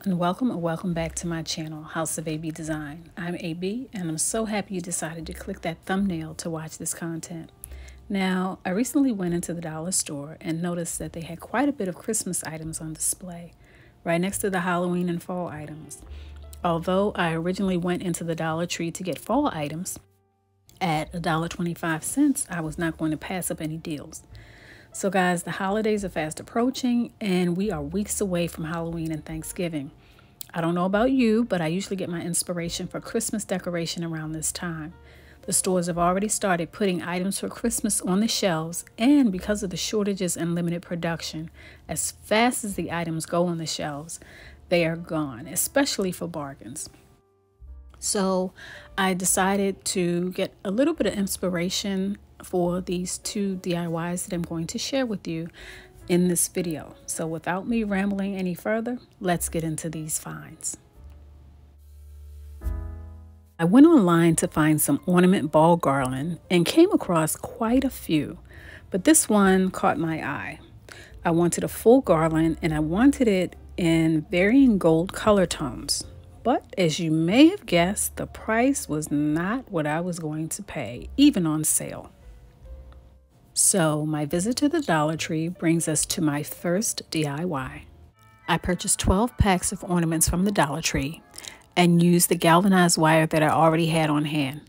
and welcome or welcome back to my channel, House of AB Design. I'm AB and I'm so happy you decided to click that thumbnail to watch this content. Now, I recently went into the dollar store and noticed that they had quite a bit of Christmas items on display, right next to the Halloween and fall items. Although I originally went into the Dollar Tree to get fall items at $1.25, I was not going to pass up any deals. So guys, the holidays are fast approaching and we are weeks away from Halloween and Thanksgiving. I don't know about you, but I usually get my inspiration for Christmas decoration around this time. The stores have already started putting items for Christmas on the shelves, and because of the shortages and limited production, as fast as the items go on the shelves, they are gone, especially for bargains. So I decided to get a little bit of inspiration for these two DIYs that I'm going to share with you in this video. So without me rambling any further, let's get into these finds. I went online to find some ornament ball garland and came across quite a few, but this one caught my eye. I wanted a full garland and I wanted it in varying gold color tones. But as you may have guessed, the price was not what I was going to pay, even on sale. So my visit to the Dollar Tree brings us to my first DIY. I purchased 12 packs of ornaments from the Dollar Tree and used the galvanized wire that I already had on hand.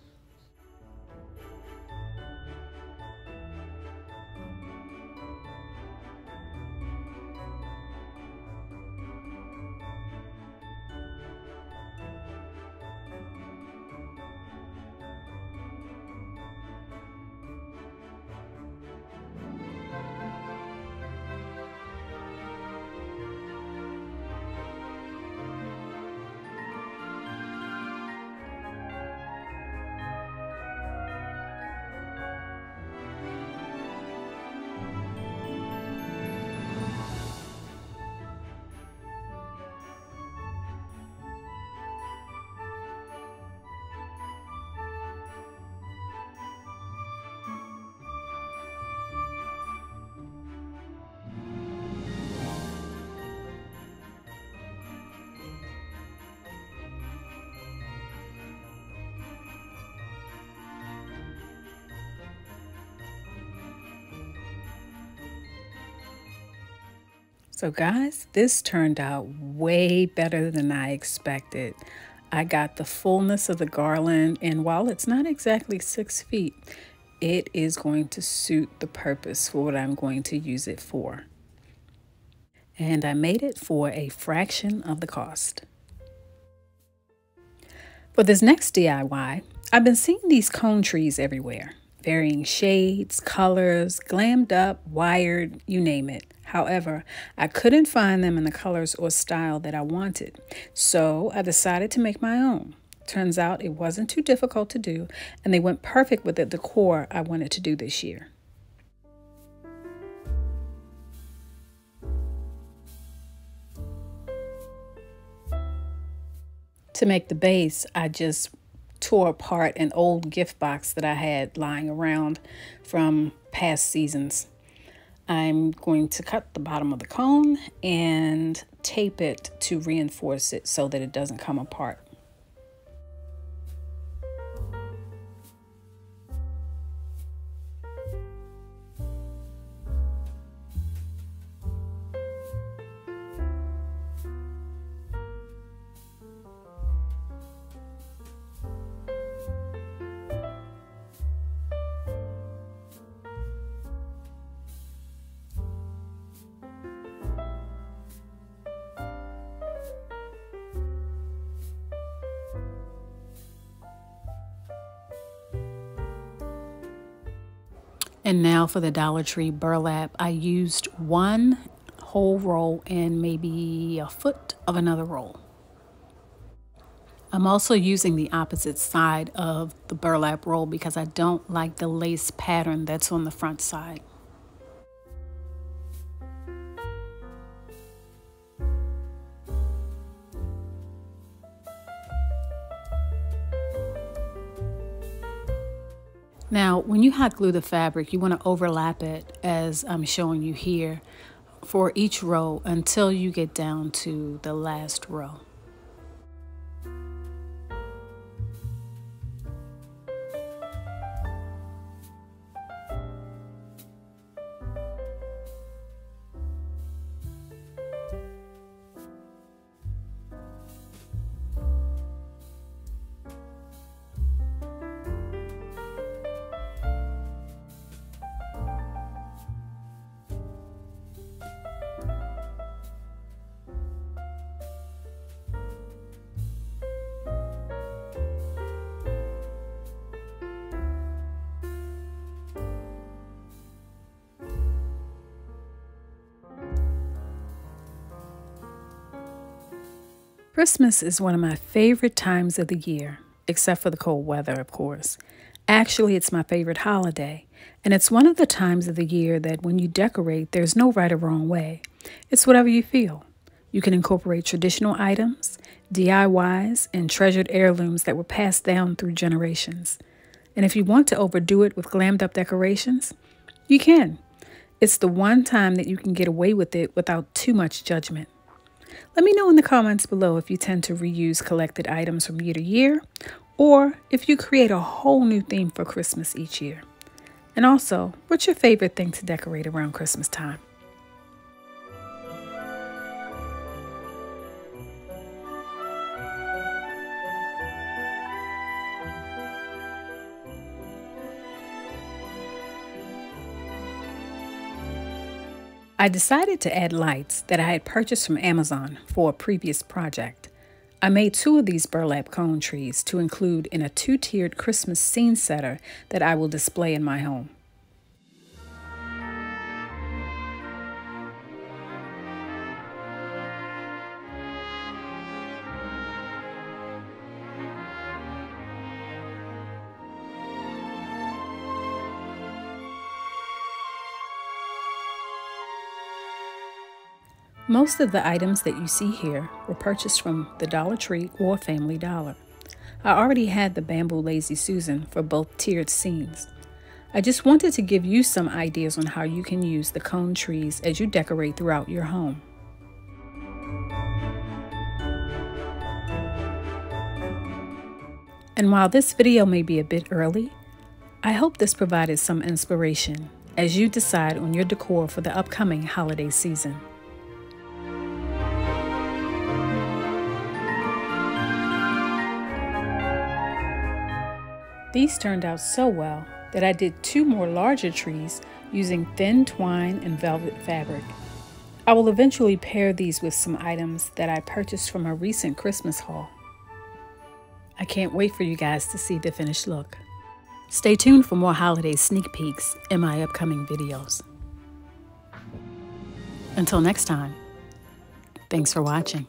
So guys, this turned out way better than I expected. I got the fullness of the garland, and while it's not exactly 6 feet, it is going to suit the purpose for what I'm going to use it for. And I made it for a fraction of the cost. For this next DIY, I've been seeing these cone trees everywhere. Varying shades, colors, glammed up, wired, you name it. However, I couldn't find them in the colors or style that I wanted, so I decided to make my own. Turns out it wasn't too difficult to do, and they went perfect with the decor I wanted to do this year. To make the base, I just tore apart an old gift box that I had lying around from past seasons. I'm going to cut the bottom of the cone and tape it to reinforce it so that it doesn't come apart. And now for the Dollar Tree burlap, I used one whole roll and maybe a foot of another roll. I'm also using the opposite side of the burlap roll because I don't like the lace pattern that's on the front side. Now, when you hot glue the fabric, you want to overlap it as I'm showing you here for each row until you get down to the last row. Christmas is one of my favorite times of the year, except for the cold weather, of course. Actually, it's my favorite holiday, and it's one of the times of the year that when you decorate, there's no right or wrong way. It's whatever you feel. You can incorporate traditional items, DIYs, and treasured heirlooms that were passed down through generations. And if you want to overdo it with glammed up decorations, you can. It's the one time that you can get away with it without too much judgment. Let me know in the comments below if you tend to reuse collected items from year to year, or if you create a whole new theme for Christmas each year. And also, what's your favorite thing to decorate around Christmas time? I decided to add lights that I had purchased from Amazon for a previous project. I made 2 of these burlap cone trees to include in a 2-tiered Christmas scene setter that I will display in my home. Most of the items that you see here were purchased from the Dollar Tree or Family Dollar. I already had the bamboo Lazy Susan for both tiered scenes. I just wanted to give you some ideas on how you can use the cone trees as you decorate throughout your home. And while this video may be a bit early, I hope this provided some inspiration as you decide on your decor for the upcoming holiday season. These turned out so well that I did 2 more larger trees using thin twine and velvet fabric. I will eventually pair these with some items that I purchased from a recent Christmas haul. I can't wait for you guys to see the finished look. Stay tuned for more holiday sneak peeks in my upcoming videos. Until next time, thanks for watching.